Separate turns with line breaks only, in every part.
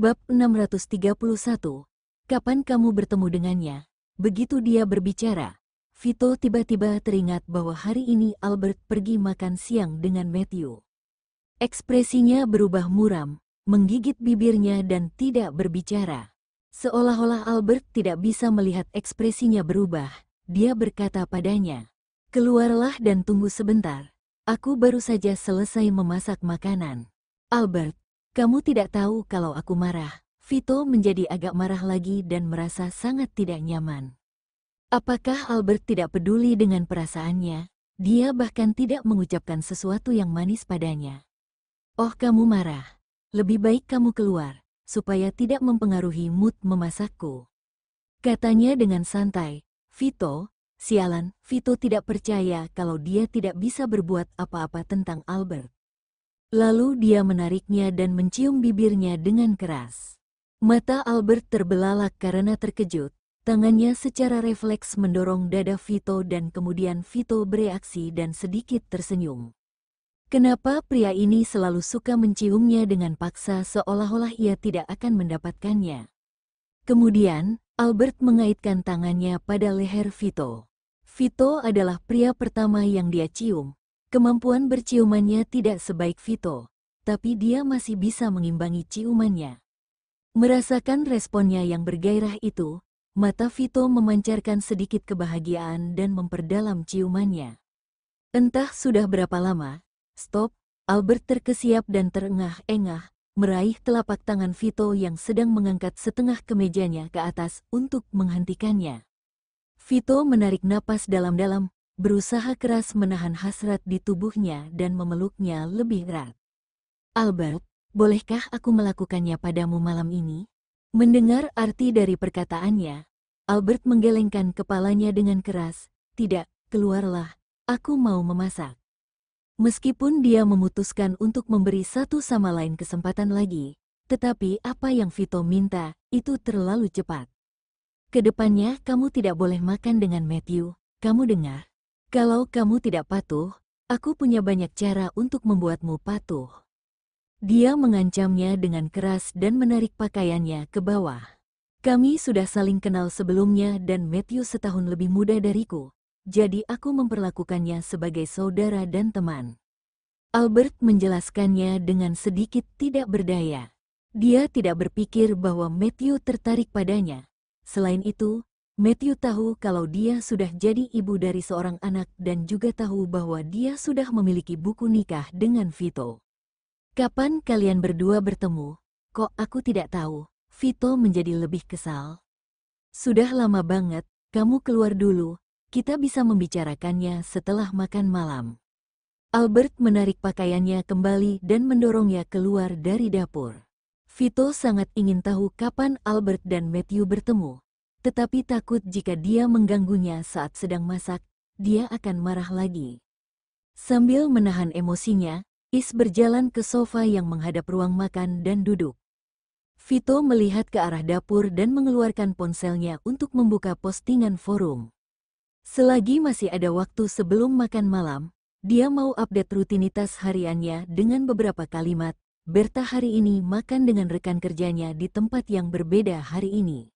Bab 631. Kapan kamu bertemu dengannya? Begitu dia berbicara, Vito tiba-tiba teringat bahwa hari ini Albert pergi makan siang dengan Matthew. Ekspresinya berubah muram, menggigit bibirnya dan tidak berbicara. Seolah-olah Albert tidak bisa melihat ekspresinya berubah. Dia berkata padanya, "Keluarlah dan tunggu sebentar. Aku baru saja selesai memasak makanan." "Albert, kamu tidak tahu kalau aku marah." Vito menjadi agak marah lagi dan merasa sangat tidak nyaman. Apakah Albert tidak peduli dengan perasaannya? Dia bahkan tidak mengucapkan sesuatu yang manis padanya. "Oh, kamu marah. Lebih baik kamu keluar, supaya tidak mempengaruhi mood memasakku," katanya dengan santai. Vito, sialan, Vito tidak percaya kalau dia tidak bisa berbuat apa-apa tentang Albert. Lalu dia menariknya dan mencium bibirnya dengan keras. Mata Albert terbelalak karena terkejut. Tangannya secara refleks mendorong dada Vito dan kemudian Vito bereaksi dan sedikit tersenyum. Kenapa pria ini selalu suka menciumnya dengan paksa seolah-olah ia tidak akan mendapatkannya? Kemudian, Albert mengaitkan tangannya pada leher Vito. Vito adalah pria pertama yang dia cium. Kemampuan berciumannya tidak sebaik Vito, tapi dia masih bisa mengimbangi ciumannya. Merasakan responnya yang bergairah itu, mata Vito memancarkan sedikit kebahagiaan dan memperdalam ciumannya. Entah sudah berapa lama, stop, Albert terkesiap dan terengah-engah, meraih telapak tangan Vito yang sedang mengangkat setengah kemejanya ke atas untuk menghentikannya. Vito menarik napas dalam-dalam, berusaha keras menahan hasrat di tubuhnya dan memeluknya lebih erat. "Albert, bolehkah aku melakukannya padamu malam ini?" Mendengar arti dari perkataannya, Albert menggelengkan kepalanya dengan keras. "Tidak, keluarlah, aku mau memasak." Meskipun dia memutuskan untuk memberi satu sama lain kesempatan lagi, tetapi apa yang Vito minta, itu terlalu cepat. "Kedepannya kamu tidak boleh makan dengan Matthew, kamu dengar? Kalau kamu tidak patuh, aku punya banyak cara untuk membuatmu patuh." Dia mengancamnya dengan keras dan menarik pakaiannya ke bawah. "Kami sudah saling kenal sebelumnya dan Matthew setahun lebih muda dariku, jadi aku memperlakukannya sebagai saudara dan teman." Albert menjelaskannya dengan sedikit tidak berdaya. Dia tidak berpikir bahwa Matthew tertarik padanya. Selain itu, Matthew tahu kalau dia sudah jadi ibu dari seorang anak dan juga tahu bahwa dia sudah memiliki buku nikah dengan Vito. "Kapan kalian berdua bertemu? Kok aku tidak tahu?" Vito menjadi lebih kesal. "Sudah lama banget, kamu keluar dulu, kita bisa membicarakannya setelah makan malam." Albert menarik pakaiannya kembali dan mendorongnya keluar dari dapur. Vito sangat ingin tahu kapan Albert dan Matthew bertemu, tetapi takut jika dia mengganggunya saat sedang masak, dia akan marah lagi. Sambil menahan emosinya, Is berjalan ke sofa yang menghadap ruang makan dan duduk. Vito melihat ke arah dapur dan mengeluarkan ponselnya untuk membuka postingan forum. Selagi masih ada waktu sebelum makan malam, dia mau update rutinitas hariannya dengan beberapa kalimat. "Berta hari ini makan dengan rekan kerjanya di tempat yang berbeda hari ini.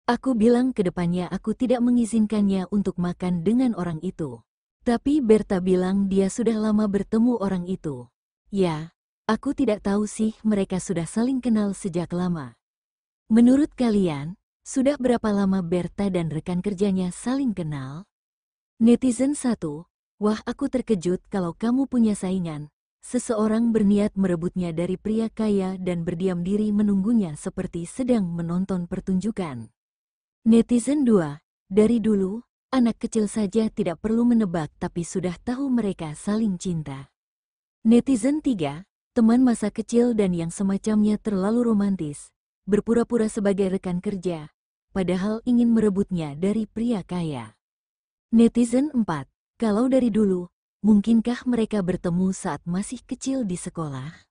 Aku bilang ke depannya aku tidak mengizinkannya untuk makan dengan orang itu. Tapi Berta bilang dia sudah lama bertemu orang itu. Ya, aku tidak tahu sih, mereka sudah saling kenal sejak lama." Menurut kalian, sudah berapa lama Berta dan rekan kerjanya saling kenal? Netizen 1, "Wah, aku terkejut kalau kamu punya saingan. Seseorang berniat merebutnya dari pria kaya dan berdiam diri menunggunya seperti sedang menonton pertunjukan." Netizen 2, "Dari dulu, anak kecil saja tidak perlu menebak tapi sudah tahu mereka saling cinta." Netizen 3, "Teman masa kecil dan yang semacamnya terlalu romantis, berpura-pura sebagai rekan kerja, padahal ingin merebutnya dari pria kaya." Netizen 4, "Kalau dari dulu, mungkinkah mereka bertemu saat masih kecil di sekolah?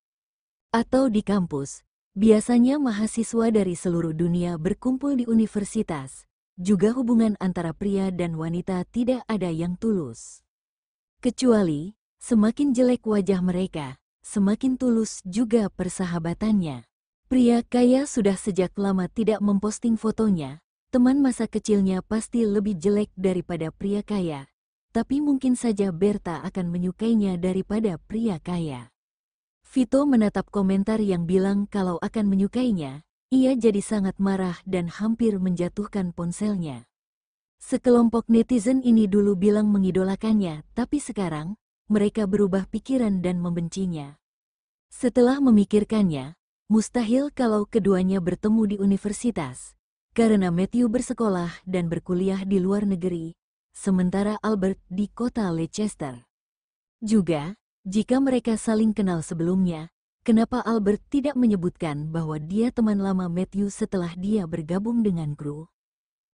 Atau di kampus? Biasanya mahasiswa dari seluruh dunia berkumpul di universitas. Juga hubungan antara pria dan wanita tidak ada yang tulus. Kecuali, semakin jelek wajah mereka, semakin tulus juga persahabatannya." Pria kaya sudah sejak lama tidak memposting fotonya. Teman masa kecilnya pasti lebih jelek daripada pria kaya. Tapi mungkin saja Berta akan menyukainya daripada pria kaya. Vito menatap komentar yang bilang kalau akan menyukainya. Ia jadi sangat marah dan hampir menjatuhkan ponselnya. Sekelompok netizen ini dulu bilang mengidolakannya, tapi sekarang mereka berubah pikiran dan membencinya. Setelah memikirkannya, mustahil kalau keduanya bertemu di universitas, karena Matthew bersekolah dan berkuliah di luar negeri, sementara Albert di kota Leicester. Juga, jika mereka saling kenal sebelumnya, kenapa Albert tidak menyebutkan bahwa dia teman lama Matthew setelah dia bergabung dengan kru?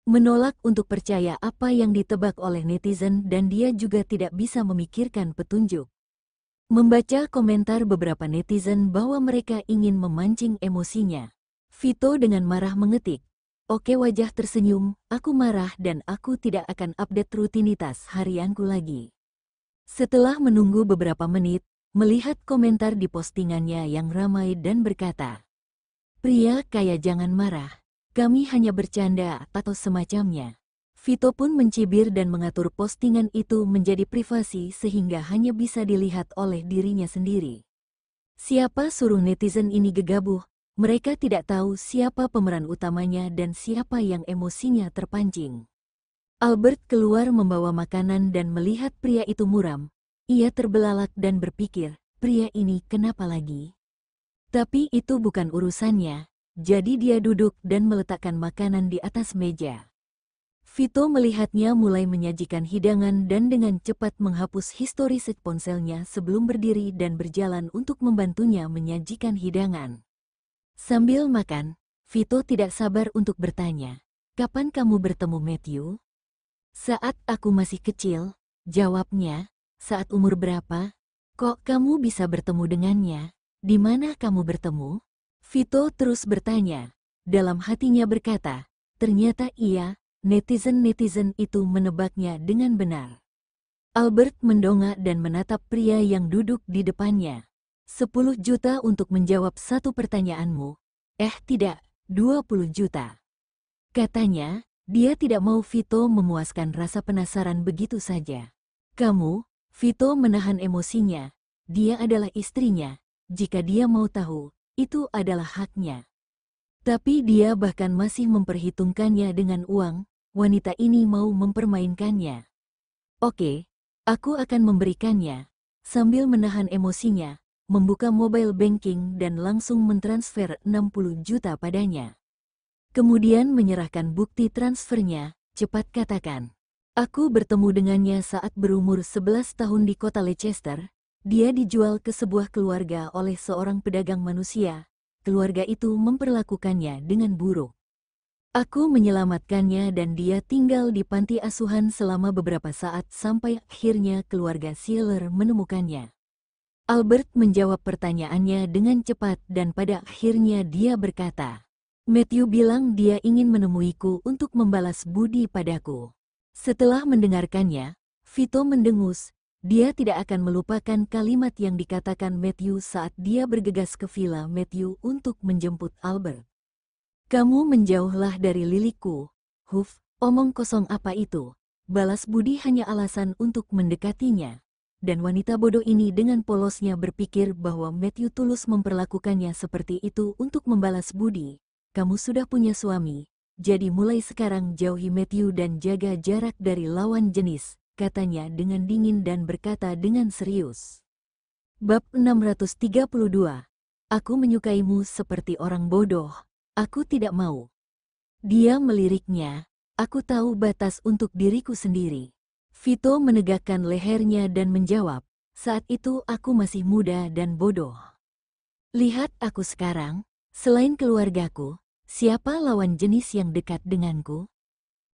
Menolak untuk percaya apa yang ditebak oleh netizen dan dia juga tidak bisa memikirkan petunjuk. Membaca komentar beberapa netizen bahwa mereka ingin memancing emosinya, Vito dengan marah mengetik, "Oke, wajah tersenyum, aku marah dan aku tidak akan update rutinitas harianku lagi." Setelah menunggu beberapa menit, melihat komentar di postingannya yang ramai dan berkata, "Pria kaya jangan marah, kami hanya bercanda atau semacamnya." Vito pun mencibir dan mengatur postingan itu menjadi privasi sehingga hanya bisa dilihat oleh dirinya sendiri. Siapa suruh netizen ini gegabah? Mereka tidak tahu siapa pemeran utamanya dan siapa yang emosinya terpancing. Albert keluar membawa makanan dan melihat pria itu muram. Ia terbelalak dan berpikir, pria ini kenapa lagi? Tapi itu bukan urusannya, jadi dia duduk dan meletakkan makanan di atas meja. Vito melihatnya mulai menyajikan hidangan dan dengan cepat menghapus histori ponselnya sebelum berdiri dan berjalan untuk membantunya menyajikan hidangan. Sambil makan, Vito tidak sabar untuk bertanya, "Kapan kamu bertemu Matthew?" "Saat aku masih kecil," jawabnya. "Saat umur berapa? Kok kamu bisa bertemu dengannya? Di mana kamu bertemu?" Vito terus bertanya. Dalam hatinya berkata, ternyata iya. Netizen-netizen itu menebaknya dengan benar. Albert mendongak dan menatap pria yang duduk di depannya. 10 juta untuk menjawab satu pertanyaanmu. Tidak, 20 juta. Katanya, dia tidak mau Vito memuaskan rasa penasaran begitu saja. "Kamu," Vito menahan emosinya, "dia adalah istrinya. Jika dia mau tahu, itu adalah haknya." Tapi dia bahkan masih memperhitungkannya dengan uang. Wanita ini mau mempermainkannya. "Oke, aku akan memberikannya." Sambil menahan emosinya, membuka mobile banking dan langsung mentransfer 60 juta padanya. Kemudian menyerahkan bukti transfernya, "Cepat katakan." "Aku bertemu dengannya saat berumur 11 tahun di kota Leicester. Dia dijual ke sebuah keluarga oleh seorang pedagang manusia. Keluarga itu memperlakukannya dengan buruk. Aku menyelamatkannya dan dia tinggal di panti asuhan selama beberapa saat sampai akhirnya keluarga Sealer menemukannya." Albert menjawab pertanyaannya dengan cepat dan pada akhirnya dia berkata, "Matthew bilang dia ingin menemuiku untuk membalas budi padaku." Setelah mendengarkannya, Vito mendengus. Dia tidak akan melupakan kalimat yang dikatakan Matthew saat dia bergegas ke villa Matthew untuk menjemput Albert. "Kamu menjauhlah dari lilikku." Omong kosong apa itu? Balas budi hanya alasan untuk mendekatinya. Dan wanita bodoh ini dengan polosnya berpikir bahwa Matthew tulus memperlakukannya seperti itu untuk membalas budi. "Kamu sudah punya suami, jadi mulai sekarang jauhi Matthew dan jaga jarak dari lawan jenis," katanya dengan dingin dan berkata dengan serius. Bab 632. Aku menyukaimu seperti orang bodoh. Aku tidak mau. Dia meliriknya, "Aku tahu batas untuk diriku sendiri." Vito menegakkan lehernya dan menjawab, "Saat itu aku masih muda dan bodoh. Lihat aku sekarang, selain keluargaku, siapa lawan jenis yang dekat denganku?"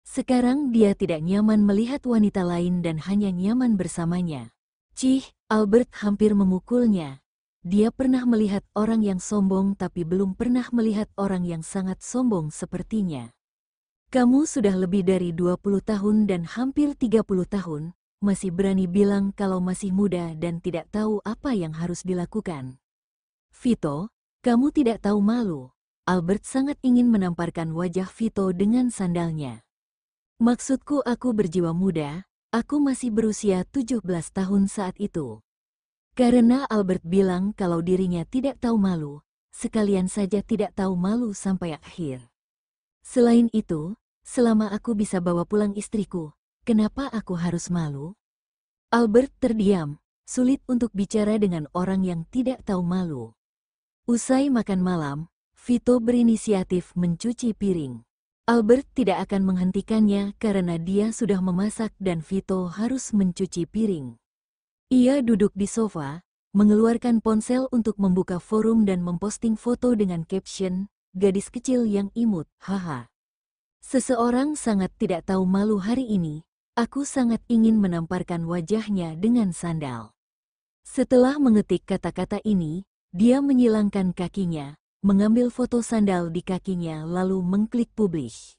Sekarang dia tidak nyaman melihat wanita lain dan hanya nyaman bersamanya. Cih, Albert hampir memukulnya. Dia pernah melihat orang yang sombong tapi belum pernah melihat orang yang sangat sombong sepertinya. "Kamu sudah lebih dari 20 tahun dan hampir 30 tahun, masih berani bilang kalau masih muda dan tidak tahu apa yang harus dilakukan." "Vito, Kamu tidak tahu malu. Albert sangat ingin menamparkan wajah Vito dengan sandalnya. Maksudku aku berjiwa muda, aku masih berusia 17 tahun saat itu. Karena Albert bilang kalau dirinya tidak tahu malu, sekalian saja tidak tahu malu sampai akhir. Selain itu, selama aku bisa bawa pulang istriku, kenapa aku harus malu? Albert terdiam, sulit untuk bicara dengan orang yang tidak tahu malu. Usai makan malam, Vito berinisiatif mencuci piring. Albert tidak akan menghentikannya karena dia sudah memasak dan Vito harus mencuci piring. Ia duduk di sofa, mengeluarkan ponsel untuk membuka forum dan memposting foto dengan caption, "Gadis kecil yang imut, haha." Seseorang sangat tidak tahu malu hari ini, aku sangat ingin menamparkan wajahnya dengan sandal. Setelah mengetik kata-kata ini, dia menyilangkan kakinya, mengambil foto sandal di kakinya lalu mengklik publish.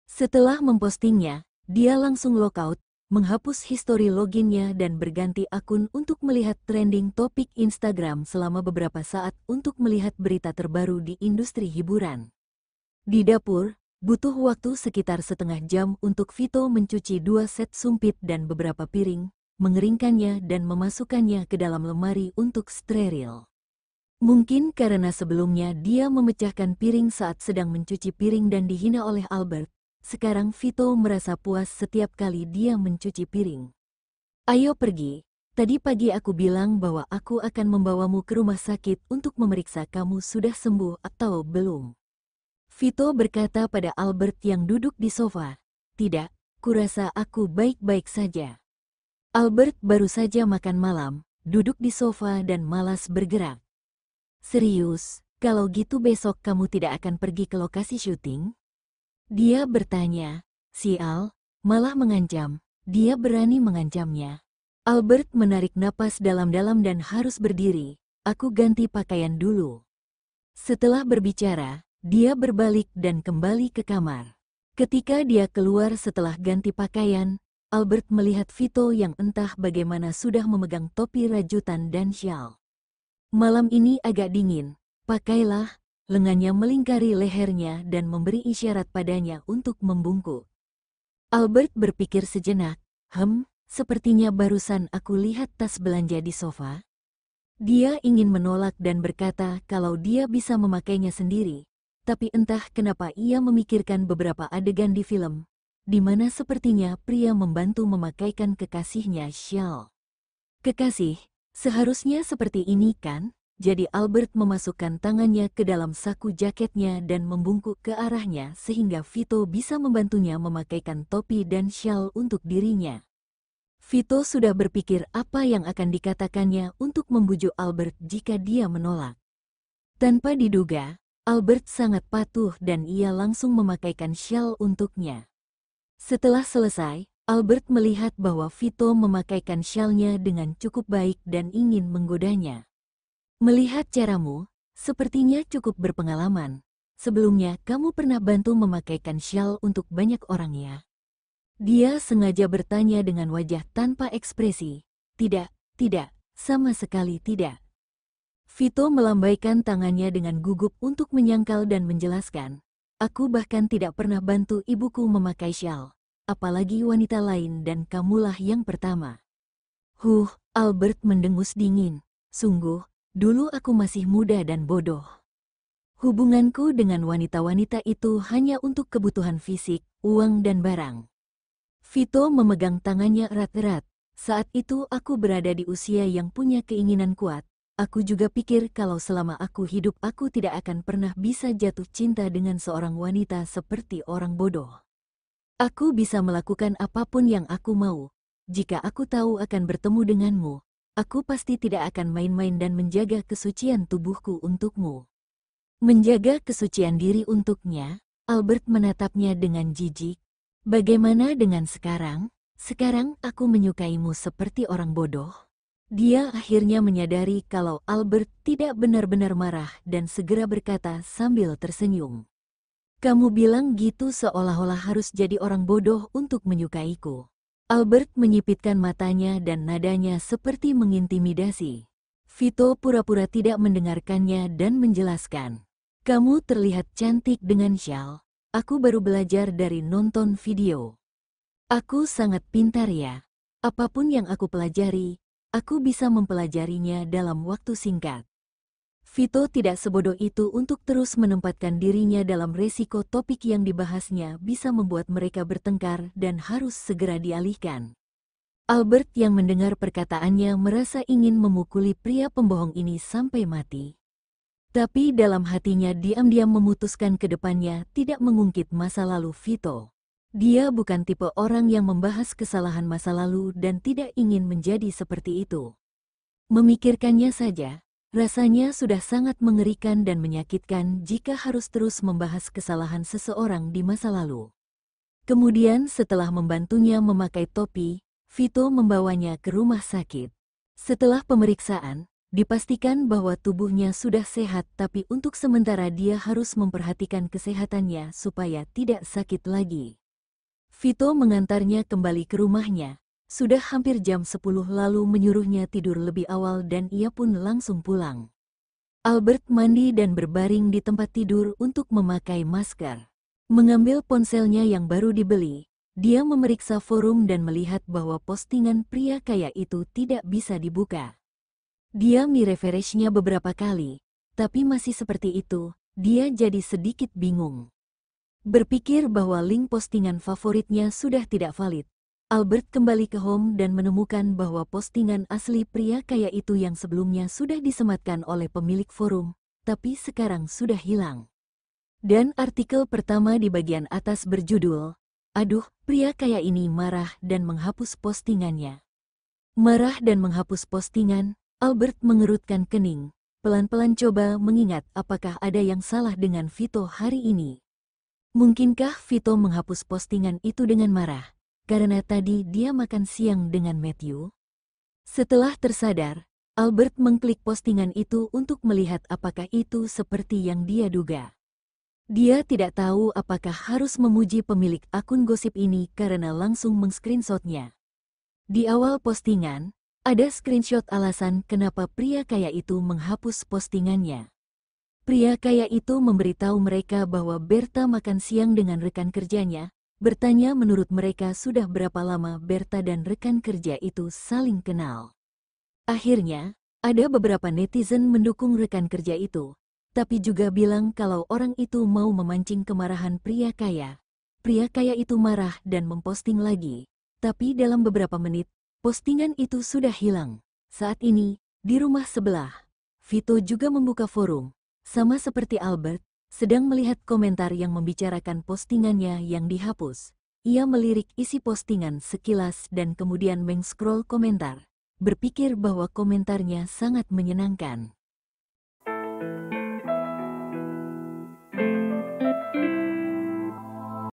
Setelah mempostingnya, dia langsung logout, menghapus histori loginnya dan berganti akun untuk melihat trending topik Instagram selama beberapa saat untuk melihat berita terbaru di industri hiburan. Di dapur, butuh waktu sekitar setengah jam untuk Vito mencuci 2 set sumpit dan beberapa piring, mengeringkannya dan memasukkannya ke dalam lemari untuk steril. Mungkin karena sebelumnya dia memecahkan piring saat sedang mencuci piring dan dihina oleh Albert, sekarang Vito merasa puas setiap kali dia mencuci piring. "Ayo pergi, tadi pagi aku bilang bahwa aku akan membawamu ke rumah sakit untuk memeriksa kamu sudah sembuh atau belum." Vito berkata pada Albert yang duduk di sofa, "Tidak, kurasa aku baik-baik saja." Albert baru saja makan malam, duduk di sofa dan malas bergerak. "Serius, kalau gitu besok kamu tidak akan pergi ke lokasi syuting?" Dia bertanya. Sial, malah mengancam. Dia berani mengancamnya. Albert menarik napas dalam-dalam dan harus berdiri. "Aku ganti pakaian dulu." Setelah berbicara, dia berbalik dan kembali ke kamar. Ketika dia keluar setelah ganti pakaian, Albert melihat Vito yang entah bagaimana sudah memegang topi rajutan dan syal. "Malam ini agak dingin, pakailah." Lengannya melingkari lehernya dan memberi isyarat padanya untuk membungkuk. Albert berpikir sejenak, sepertinya barusan aku lihat tas belanja di sofa." Dia ingin menolak dan berkata kalau dia bisa memakainya sendiri, tapi entah kenapa ia memikirkan beberapa adegan di film, di mana sepertinya pria membantu memakaikan kekasihnya syal. "Kekasih, seharusnya seperti ini kan?" Jadi Albert memasukkan tangannya ke dalam saku jaketnya dan membungkuk ke arahnya sehingga Vito bisa membantunya memakaikan topi dan syal untuk dirinya. Vito sudah berpikir apa yang akan dikatakannya untuk membujuk Albert jika dia menolak. Tanpa diduga, Albert sangat patuh dan ia langsung memakaikan syal untuknya. Setelah selesai, Albert melihat bahwa Vito memakaikan syalnya dengan cukup baik dan ingin menggodanya. "Melihat caramu, sepertinya cukup berpengalaman. Sebelumnya kamu pernah bantu memakaikan syal untuk banyak orang ya?" Dia sengaja bertanya dengan wajah tanpa ekspresi. "Tidak, tidak, sama sekali tidak." Vito melambaikan tangannya dengan gugup untuk menyangkal dan menjelaskan, "Aku bahkan tidak pernah bantu ibuku memakai syal, apalagi wanita lain dan kamulah yang pertama." Albert mendengus dingin. "Sungguh, dulu aku masih muda dan bodoh. Hubunganku dengan wanita-wanita itu hanya untuk kebutuhan fisik, uang dan barang." Vito memegang tangannya erat-erat. "Saat itu aku berada di usia yang punya keinginan kuat. Aku juga pikir kalau selama aku hidup aku tidak akan pernah bisa jatuh cinta dengan seorang wanita seperti orang bodoh. Aku bisa melakukan apapun yang aku mau. Jika aku tahu akan bertemu denganmu, aku pasti tidak akan main-main dan menjaga kesucian tubuhku untukmu." Menjaga kesucian diri untuknya, Albert menatapnya dengan jijik. "Bagaimana dengan sekarang? Sekarang aku menyukaimu seperti orang bodoh." Dia akhirnya menyadari kalau Albert tidak benar-benar marah dan segera berkata sambil tersenyum. "Kamu bilang gitu seolah-olah harus jadi orang bodoh untuk menyukaiku." Albert menyipitkan matanya dan nadanya seperti mengintimidasi. Vito pura-pura tidak mendengarkannya dan menjelaskan. Kamu terlihat cantik dengan syal. Aku baru belajar dari nonton video. Aku sangat pintar ya. Apapun yang aku pelajari, aku bisa mempelajarinya dalam waktu singkat. Vito tidak sebodoh itu untuk terus menempatkan dirinya dalam resiko topik yang dibahasnya bisa membuat mereka bertengkar dan harus segera dialihkan. Albert yang mendengar perkataannya merasa ingin memukuli pria pembohong ini sampai mati. Tapi dalam hatinya diam-diam memutuskan ke depannya tidak mengungkit masa lalu Vito. Dia bukan tipe orang yang membahas kesalahan masa lalu dan tidak ingin menjadi seperti itu. Memikirkannya saja, rasanya sudah sangat mengerikan dan menyakitkan jika harus terus membahas kesalahan seseorang di masa lalu. Kemudian setelah membantunya memakai topi, Vito membawanya ke rumah sakit. Setelah pemeriksaan, dipastikan bahwa tubuhnya sudah sehat tapi untuk sementara dia harus memperhatikan kesehatannya supaya tidak sakit lagi. Vito mengantarnya kembali ke rumahnya. Sudah hampir jam 10 lalu menyuruhnya tidur lebih awal dan ia pun langsung pulang. Albert mandi dan berbaring di tempat tidur untuk memakai masker. Mengambil ponselnya yang baru dibeli, dia memeriksa forum dan melihat bahwa postingan pria kaya itu tidak bisa dibuka. Dia merefreshnya beberapa kali, tapi masih seperti itu, dia jadi sedikit bingung. Berpikir bahwa link postingan favoritnya sudah tidak valid, Albert kembali ke home dan menemukan bahwa postingan asli pria kaya itu yang sebelumnya sudah disematkan oleh pemilik forum, tapi sekarang sudah hilang. Dan artikel pertama di bagian atas berjudul, "Aduh, pria kaya ini marah dan menghapus postingannya." Marah dan menghapus postingan, Albert mengerutkan kening, pelan-pelan coba mengingat apakah ada yang salah dengan Vito hari ini. Mungkinkah Vito menghapus postingan itu dengan marah, karena tadi dia makan siang dengan Matthew? Setelah tersadar, Albert mengklik postingan itu untuk melihat apakah itu seperti yang dia duga. Dia tidak tahu apakah harus memuji pemilik akun gosip ini karena langsung meng-screenshotnya. Di awal postingan, ada screenshot alasan kenapa pria kaya itu menghapus postingannya. Pria kaya itu memberitahu mereka bahwa Berta makan siang dengan rekan kerjanya, bertanya menurut mereka sudah berapa lama Berta dan rekan kerja itu saling kenal. Akhirnya, ada beberapa netizen mendukung rekan kerja itu, tapi juga bilang kalau orang itu mau memancing kemarahan pria kaya. Pria kaya itu marah dan memposting lagi, tapi dalam beberapa menit, postingan itu sudah hilang. Saat ini, di rumah sebelah, Vito juga membuka forum. Sama seperti Albert, sedang melihat komentar yang membicarakan postingannya yang dihapus. Ia melirik isi postingan sekilas dan kemudian meng-scroll komentar, berpikir bahwa komentarnya sangat menyenangkan.